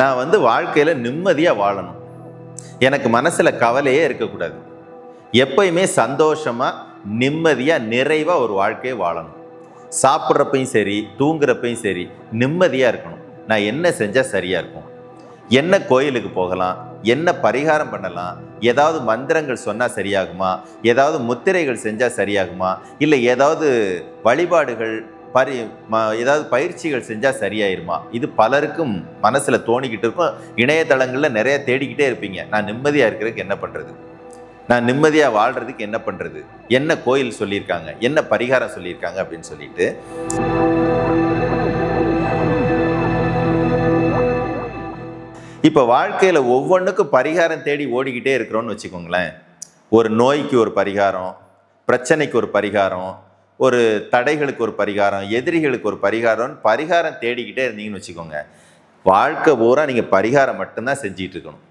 நான் வாழ்க்கையில் நிம்மதியாக வாழணும். எனக்கு மனசில் கவலையே இருக்கக்கூடாது. எப்பயுமே சந்தோஷமாக நிம்மதியாக நிறைவாக ஒரு வாழ்க்கையை வாழணும். சாப்பிட்றப்பையும் சரி, தூங்குறப்பையும் சரி நிம்மதியாக இருக்கணும். நான் என்ன செஞ்சால் சரியாக இருக்கும், என்ன கோயிலுக்கு போகலாம், என்ன பரிகாரம் பண்ணலாம், ஏதாவது மந்திரங்கள் சொன்னால் சரியாகுமா, ஏதாவது முத்திரைகள் செஞ்சால் சரியாகுமா, இல்லை ஏதாவது வழிபாடுகள் ஏதாவது பயிற்சிகள் செஞ்சால் சரியாயிருமா, இது பலருக்கும் மனசில் தோணிக்கிட்டு இருக்கும். இணையதளங்களில் நிறைய தேடிக்கிட்டே இருப்பீங்க. நான் நிம்மதியாக இருக்கிறதுக்கு என்ன பண்ணுறது, நான் நிம்மதியாக வாழ்கிறதுக்கு என்ன பண்ணுறது, என்ன கோயில் சொல்லியிருக்காங்க, என்ன பரிகாரம் சொல்லியிருக்காங்க அப்படின்னு சொல்லிட்டு இப்போ வாழ்க்கையில் ஒவ்வொன்றுக்கும் பரிகாரம் தேடி ஓடிக்கிட்டே இருக்கிறோன்னு வச்சுக்கோங்களேன். ஒரு நோய்க்கு ஒரு பரிகாரம், பிரச்சனைக்கு ஒரு பரிகாரம், ஒரு தடைகளுக்கு ஒரு பரிகாரம், எதிரிகளுக்கு ஒரு பரிகாரம் தேடிக்கிட்டே இருந்தீங்கன்னு வச்சுக்கோங்க. வாழ்க்கை பூரா நீங்கள் பரிகாரம் மட்டும்தான் செஞ்சிட்டு இருக்கணும்.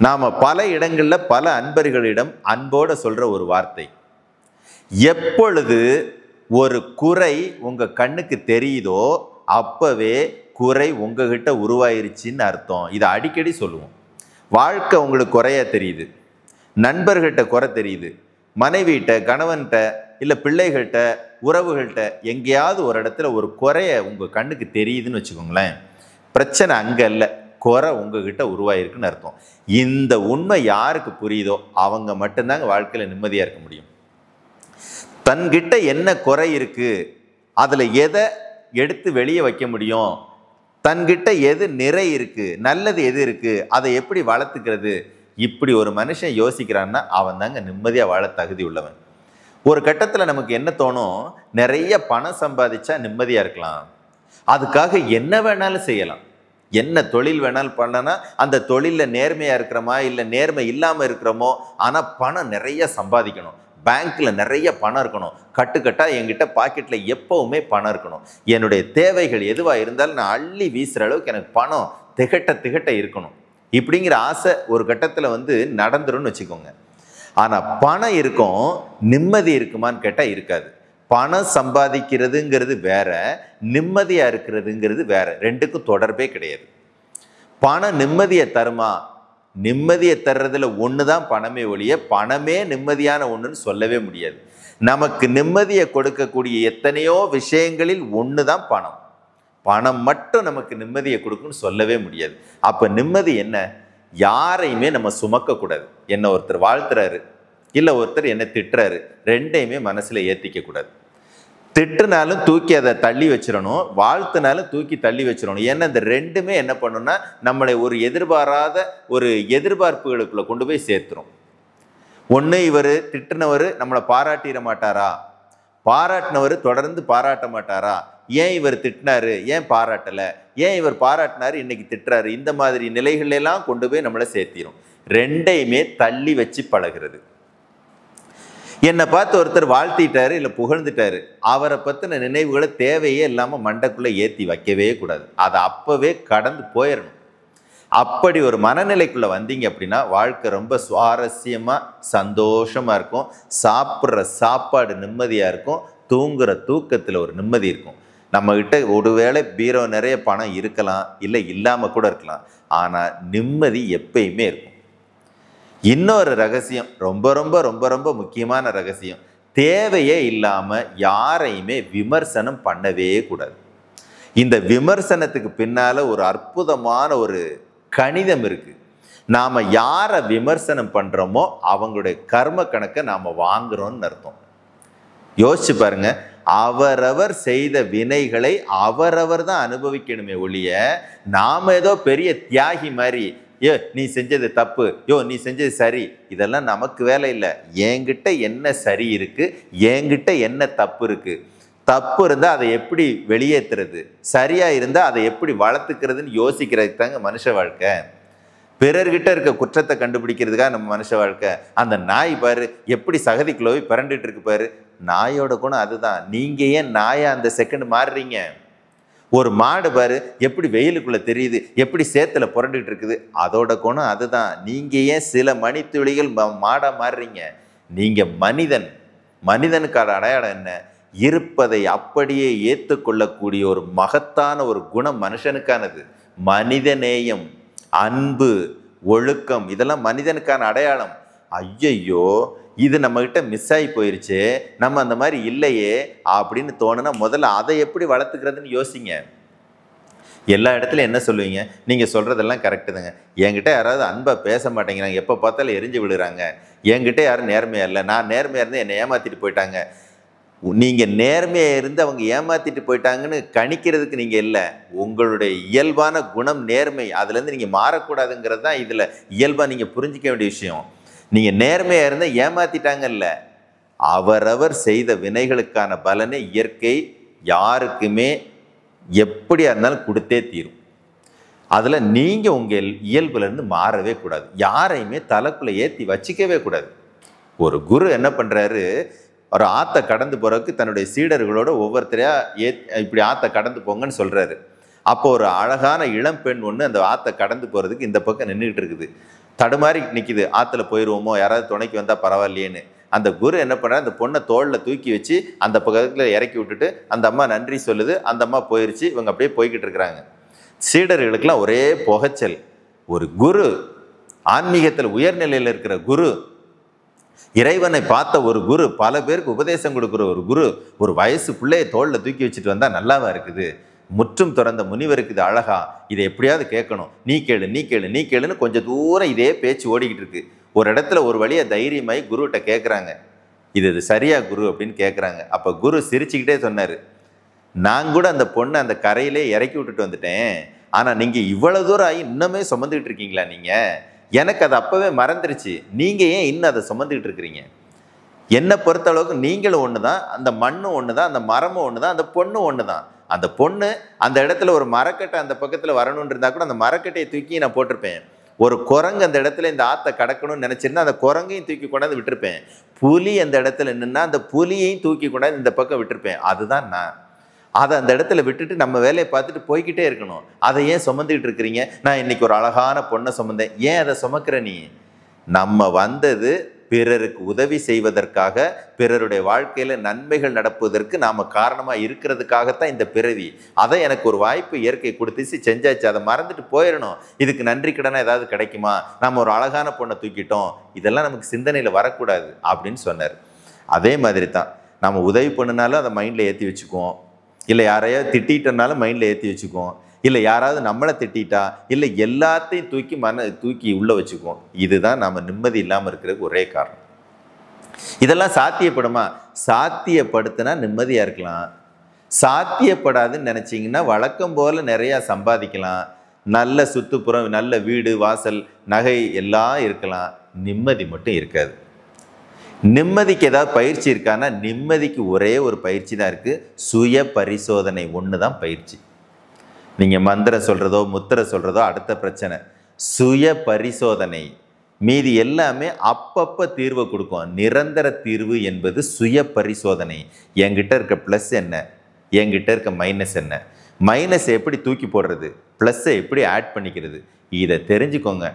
நாம் பல இடங்களில் பல அன்பர்களிடம் அன்போடு சொல்கிற ஒரு வார்த்தை, எப்பொழுது ஒரு குறை உங்கள் கண்ணுக்கு தெரியுதோ அப்போவே குறை உங்ககிட்ட உருவாயிருச்சின்னு அர்த்தம். இதை அடிக்கடி சொல்லுவோம். வாழ்க்கை உங்களுக்கு குறையா தெரியுது, நண்பர்கிட்ட குறை தெரியுது, மனைவிகிட்ட, கணவன்கிட்ட, இல்லை பிள்ளைகள்கிட்ட, உறவுகள்கிட்ட எங்கேயாவது ஒரு இடத்துல ஒரு குறைய உங்கள் கண்ணுக்கு தெரியுதுன்னு வச்சுக்கோங்களேன். பிரச்சனை அங்கே இல்லை, குறை உங்ககிட்ட உருவாயிருக்குன்னு அர்த்தம். இந்த உண்மை யாருக்கு புரியுதோ அவங்க மட்டும்தாங்க வாழ்க்கையில் நிம்மதியாக இருக்க முடியும். தன்கிட்ட என்ன குறை இருக்குது, அதில் எதை எடுத்து வெளியே வைக்க முடியும், தன்கிட்ட எது நிறை இருக்குது, நல்லது எது இருக்குது, அதை எப்படி வளர்த்துக்கிறது, இப்படி ஒரு மனுஷன் யோசிக்கிறான்னா அவன் தாங்க நிம்மதியாக வாழ தகுதி உள்ளவன். ஒரு கட்டத்தில் நமக்கு என்ன தோணும், நிறைய பணம் சம்பாதிச்சா நிம்மதியாக இருக்கலாம், அதுக்காக என்ன வேணாலும் செய்யலாம், என்ன தொழில் வேணாலும் பண்ணனா அந்த தொழிலில் நேர்மையாக இருக்கிறோமா இல்லை நேர்மை இல்லாமல் இருக்கிறோமோ, ஆனால் பணம் நிறைய சம்பாதிக்கணும், பேங்க்கில் நிறைய பணம் இருக்கணும், கட்டுக்கட்டாக என்கிட்ட பாக்கெட்டில் எப்போவுமே பணம் இருக்கணும், என்னுடைய தேவைகள் எதுவாக இருந்தாலும் நான் அள்ளி வீசுகிற அளவுக்கு எனக்கு பணம் திகட்ட இருக்கணும், இப்படிங்கிற ஆசை ஒரு கட்டத்தில் நடந்துரும்னு வச்சுக்கோங்க. ஆனால் பணம் இருக்கும், நிம்மதி இருக்குமான்னு கேட்டால் இருக்காது. பணம் சம்பாதிக்கிறதுங்கிறது வேற, நிம்மதியாக இருக்கிறதுங்கிறது வேற, ரெண்டுக்கும் தொடர்பே கிடையாது. பணம் நிம்மதியை தருமா, நிம்மதியை தர்றதுல ஒன்று தான் பணமே ஒழிய பணமே நிம்மதியான ஒன்றுன்னு சொல்லவே முடியாது. நமக்கு நிம்மதியை கொடுக்கக்கூடிய எத்தனையோ விஷயங்களில் ஒன்று தான் பணம். பணம் மட்டும் நமக்கு நிம்மதியை கொடுக்குன்னு சொல்லவே முடியாது. அப்போ நிம்மதி என்ன, யாரையுமே நம்ம சுமக்கக்கூடாது. என்ன ஒருத்தர் வாழ்த்துறாரு, இல்லை ஒருத்தர் என்ன திட்டுறாரு, ரெண்டையுமே மனசில் ஏற்றிக்க கூடாது. திட்டுனாலும் தூக்கி அதை தள்ளி வச்சிடணும், வாழ்த்துனாலும் தூக்கி தள்ளி வச்சிடணும். ஏன்னா இந்த ரெண்டுமே என்ன பண்ணுன்னா நம்மளை ஒரு எதிர்பாராத ஒரு எதிர்பார்ப்புகளுக்குள்ள கொண்டு போய் சேர்த்துரும். ஒன்று இவர் திட்டுனவர் நம்மளை பாராட்டிட மாட்டாரா, பாராட்டினவர் தொடர்ந்து பாராட்ட மாட்டாரா, ஏன் இவர் திட்டினாரு ஏன் பாராட்டலை, ஏன் இவர் பாராட்டினாரு இன்னைக்கு திட்டுறாரு, இந்த மாதிரி நிலைகளெல்லாம் கொண்டு போய் நம்மளை சேர்த்திரும். ரெண்டையுமே தள்ளி வச்சு பழகிறது. என்னை பார்த்து ஒருத்தர் வாழ்த்திட்டாரு இல்லை புகழ்ந்துட்டாரு, அவரை பற்றின நினைவுகளை தேவையே இல்லாமல் மண்டைக்குள்ளே ஏற்றி வைக்கவே கூடாது. அதை அப்போவே கடந்து போயிடணும். அப்படி ஒரு மனநிலைக்குள்ளே வந்தீங்க அப்படின்னா வாழ்க்கை ரொம்ப சுவாரஸ்யமாக சந்தோஷமாக இருக்கும். சாப்பிட்ற சாப்பாடு நிம்மதியாக இருக்கும், தூங்குகிற தூக்கத்தில் ஒரு நிம்மதி இருக்கும். நம்மக்கிட்ட ஒருவேளை பீரோ நிறைய பணம் இருக்கலாம், இல்லை இல்லாமல் கூட இருக்கலாம், ஆனால் நிம்மதி எப்பயுமே இருக்கும். இன்னொரு ரகசியம், ரொம்ப ரொம்ப ரொம்ப ரொம்ப முக்கியமான ரகசியம், தேவையே இல்லாமல் யாரையுமே விமர்சனம் பண்ணவே கூடாது. இந்த விமர்சனத்துக்கு பின்னால் ஒரு அற்புதமான ஒரு கணிதம் இருக்குது. நாம் யாரை விமர்சனம் பண்ணுறோமோ அவங்களுடைய கர்ம கணக்கை நாம் வாங்குறோம்னு அர்த்தம். யோசிச்சு பாருங்க, அவரவர் செய்த வினைகளை அவரவர் தான் அனுபவிக்கணுமே ஒழிய நாம் ஏதோ பெரிய தியாகி மாதிரி, நீ செஞ்சது தப்பு, நீ செஞ்சது சரி, இதெல்லாம் நமக்கு வேலை இல்லை. என்கிட்ட என்ன சரி இருக்கு, என்கிட்ட என்ன தப்பு இருக்கு, தப்பு இருந்தால் அதை எப்படி வெளியேற்றுறது, சரியா இருந்தால் அதை எப்படி வளர்த்துக்கிறதுன்னு யோசிக்கிறதுக்கு தாங்க மனுஷ வாழ்க்கை. பிறர்கிட்ட இருக்க குற்றத்தை கண்டுபிடிக்கிறதுக்காக நம்ம மனுஷ வாழ்க்கை. அந்த நாய் பாரு எப்படி சகதிக்குள்ளே போய் பிறண்டுட்டு இருக்கு பாரு, நாயோட குணம் அதுதான். நீங்க ஏன் நாயா அந்த செகண்ட் மாறுறீங்க? ஒரு மாடு பாரு எப்படி வெயிலுக்குள்ள தெரியுது, எப்படி சேத்துல புரண்டுகிட்டு இருக்குது, அதோட குணம் அதுதான். நீங்க ஏன் சில மணித்துளிகள் மாடா மாறுறீங்க? நீங்க மனிதன். மனிதனுக்கான அடையாளம் என்ன, இருப்பதை அப்படியே ஏற்றுக்கொள்ளக்கூடிய ஒரு மகத்தான ஒரு குணம் மனுஷனுக்கானது. மனிதநேயம், அன்பு, ஒழுக்கம் இதெல்லாம் மனிதனுக்கான அடையாளம். ஐயையோ இது நம்மகிட்ட மிஸ் ஆகி போயிருச்சு, நம்ம அந்த மாதிரி இல்லையே அப்படின்னு தோணுனா முதல்ல அதை எப்படி வளர்த்துக்கிறதுன்னு யோசிங்க. எல்லா இடத்துலையும் என்ன சொல்லுவீங்க? நீங்கள் சொல்கிறதெல்லாம் கரெக்டுதுங்க. என்கிட்ட யாராவது அன்பை பேச மாட்டேங்கிறாங்க, எப்போ பார்த்தாலும் எரிஞ்சு விழுறாங்க, என்கிட்ட யாரும் நேர்மையாக இல்லை, நான் நேர்மையாக இருந்து என்னை ஏமாற்றிட்டு போயிட்டாங்க. நீங்கள் நேர்மையாக இருந்து அவங்க ஏமாற்றிட்டு போயிட்டாங்கன்னு கணிக்கிறதுக்கு நீங்கள் இல்லை. உங்களுடைய இயல்பான குணம் நேர்மை, அதுலேருந்து நீங்கள் மாறக்கூடாதுங்கிறது தான் இதில் இயல்பாக நீங்கள் புரிஞ்சிக்க வேண்டிய விஷயம். நீங்கள் நேர்மையாக இருந்தால் ஏமாற்றிட்டாங்கல்ல, அவரவர் செய்த வினைகளுக்கான பலனை இயற்கை யாருக்குமே எப்படியா இருந்தாலும் கொடுத்தே தீரும். அதில் நீங்கள் உங்கள் இயல்புலேருந்து மாறவே கூடாது, யாரையுமே தலைக்குள்ளே ஏற்றி வச்சிக்கவே கூடாது. ஒரு குரு என்ன பண்ணுறாரு, ஒரு ஆற்றை கடந்து போகிறதுக்கு தன்னுடைய சீடர்களோட ஒவ்வொருத்தரையாக இப்படி ஆற்றை கடந்து போங்கன்னு சொல்கிறாரு. அப்போ ஒரு அழகான இளம் பெண் ஒன்று அந்த ஆற்றை கடந்து போகிறதுக்கு இந்த பக்கம் நின்றுக்கிட்டு இருக்குது, தடுமாறி நிற்கிது. ஆற்றுல போயிடுவோமோ, யாராவது துணைக்கு வந்தால் பரவாயில்லையேன்னு. அந்த குரு என்ன பண்ணுறாரு, அந்த பொண்ணை தோளில் தூக்கி வச்சு அந்த பக்கத்தில் இறக்கி விட்டுட்டு அந்த அம்மா நன்றி சொல்லுது, அந்த அம்மா போயிடுச்சு. இவங்க அப்படியே போய்கிட்டு இருக்கிறாங்க. சீடர்களுக்கெல்லாம் ஒரே புகைச்சல். ஒரு குரு, ஆன்மீகத்தில் உயர்நிலையில் இருக்கிற குரு, இறைவனை பார்த்த ஒரு குரு, பல பேருக்கு உபதேசம் கொடுக்குற ஒரு குரு, ஒரு வயசு பிள்ளையை தோளில் தூக்கி வச்சுட்டு வந்தால் நல்லாவா இருக்குது? முற்றும் துறந்த முனிவருக்கு இது அழகா, இதை எப்படியாவது கேட்கணும், நீ கேளு நீ கேளு நீ கேளுன்னு கொஞ்சம் தூரம் இதே பேச்சு ஓடிக்கிட்டு இருக்கு. ஒரு இடத்துல ஒரு வழியை தைரியமாய் குருகிட்ட கேட்குறாங்க, இது சரியா குரு அப்படின்னு கேட்குறாங்க. அப்போ குரு சிரிச்சுக்கிட்டே சொன்னார், நான் கூட அந்த பொண்ணை அந்த கரையிலே இறக்கி விட்டுட்டு வந்துட்டேன், ஆனால் நீங்கள் இவ்வளோ தூரம் ஆகி இன்னுமே சுமந்துக்கிட்டு இருக்கீங்களா? நீங்கள், எனக்கு அது அப்போவே மறந்துருச்சு, நீங்கள் ஏன் இன்னும் அதை சுமந்துக்கிட்டு இருக்கிறீங்க? என்னை பொறுத்த அளவுக்கு நீங்களும் ஒன்று தான், அந்த மண்ணும் ஒன்று தான், அந்த மரமும் ஒன்று தான், அந்த பொண்ணும் ஒன்று தான். அந்த பொண்ணு அந்த இடத்துல ஒரு மரக்கட்டை அந்த பக்கத்தில் வரணும்னு இருந்தால் கூட அந்த மரக்கட்டையை தூக்கி நான் போட்டிருப்பேன். ஒரு குரங்கு அந்த இடத்துல இந்த ஆற்றை கடக்கணும்னு நினச்சிருந்தா அந்த குரங்கையும் தூக்கி கொண்டாந்து விட்டுருப்பேன். புலி அந்த இடத்துல நின்னா அந்த புலியையும் தூக்கி கொண்டாந்து இந்த பக்கம் விட்டுருப்பேன். அதுதான் நான். அதை அந்த இடத்துல விட்டுட்டு நம்ம வேலையை பார்த்துட்டு போய்கிட்டே இருக்கணும். அதை ஏன் சுமந்துக்கிட்டு இருக்கிறீங்க? நான் இன்னைக்கு ஒரு அழகான பொண்ணை சுமந்தேன், ஏன் அதை சுமக்கிற நீ? நம்ம வந்தது பிறருக்கு உதவி செய்வதற்காக, பிறருடைய வாழ்க்கையில் நன்மைகள் நடப்பதற்கு நாம் காரணமாக இருக்கிறதுக்காகத்தான் இந்த பிறவி. அதை எனக்கு ஒரு வாய்ப்பு இயற்கை கொடுத்துச்சு, செஞ்சாச்சு, அதை மறந்துட்டு போயிடணும். இதுக்கு நன்றி கடனா ஏதாவது கிடைக்குமா? நம்ம ஒரு அழகான பொண்ணை தூக்கிட்டோம், இதெல்லாம் நமக்கு சிந்தனையில் வரக்கூடாது அப்படின்னு சொன்னார். அதே மாதிரி தான் நம்ம உதவி பண்ணினாலும் அதை மைண்டில் ஏற்றி வச்சுக்குவோம், இல்லை யாரையாவது திட்டிட்டனாலும் மைண்டில் ஏற்றி வச்சுக்குவோம், இல்லை யாராவது நம்மளை திட்டா, இல்லை எல்லாத்தையும் தூக்கி உள்ளே வச்சுக்குவோம். இதுதான் நம்ம நிம்மதி இல்லாமல் இருக்கிறதுக்கு ஒரே காரணம். இதெல்லாம் சாத்தியப்படுமா? சாத்தியப்படுத்தினா நிம்மதியாக இருக்கலாம். சாத்தியப்படாதுன்னு நினச்சிங்கன்னா வழக்கம் போல் நிறையா சம்பாதிக்கலாம், நல்ல சுற்றுப்புறம், நல்ல வீடு வாசல் நகை எல்லாம் இருக்கலாம், நிம்மதி மட்டும் இருக்காது. நிம்மதிக்கு ஏதாவது பயிற்சி இருக்கான்னா நிம்மதிக்கு ஒரே ஒரு பயிற்சி தான் இருக்குது, சுய பரிசோதனை ஒன்று தான் பயிற்சி. நீங்கள் மந்திரம் சொல்கிறதோ முத்திரை சொல்கிறதோ அடுத்த பிரச்சனை. சுய பரிசோதனை மீதி எல்லாமே அப்பப்போ தீர்வை கொடுக்கும். நிரந்தர தீர்வு என்பது சுய பரிசோதனை. என்கிட்ட இருக்க ப்ளஸ் என்ன, என்கிட்ட இருக்க மைனஸ் என்ன, மைனஸ் எப்படி தூக்கி போடுறது, ப்ளஸ்ஸை எப்படி ஆட் பண்ணிக்கிறது, இதை தெரிஞ்சுக்கோங்க.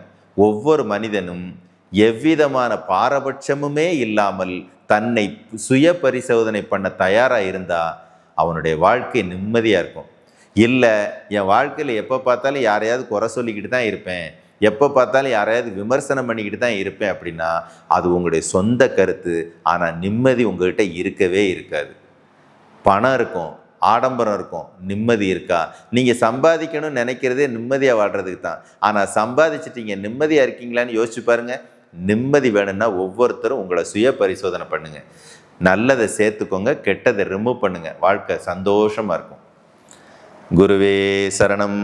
ஒவ்வொரு மனிதனும் எவ்விதமான பாரபட்சமுமே இல்லாமல் தன்னை சுய பரிசோதனை பண்ண தயாராக இருந்தால் அவனுடைய வாழ்க்கை நிம்மதியாக இருக்கும். இல்லை, என் வாழ்க்கையில் எப்போ பார்த்தாலும் யாரையாவது குறை சொல்லிக்கிட்டு தான் இருப்பேன், எப்போ பார்த்தாலும் யாரையாவது விமர்சனம் பண்ணிக்கிட்டு தான் இருப்பேன் அப்படின்னா அது உங்களுடைய சொந்த கருத்து. ஆனால் நிம்மதி உங்கள்கிட்ட இருக்கவே இருக்காது. பணம் இருக்கும், ஆடம்பரம் இருக்கும், நிம்மதி இருக்கா? நீங்கள் சம்பாதிக்கணும்னு நினைக்கிறதே நிம்மதியாக வாழ்கிறதுக்கு தான். ஆனால் சம்பாதிச்சிட்டீங்க, நிம்மதியாக இருக்கீங்களான்னு யோசிச்சு பாருங்கள். நிம்மதி வேணும்னா ஒவ்வொருத்தரும் உங்களை சுய பரிசோதனை பண்ணுங்கள். நல்லதை சேர்த்துக்கோங்க, கெட்டதை ரிமூவ் பண்ணுங்கள், வாழ்க்கை சந்தோஷமாக இருக்கும். குருவே சரணம்.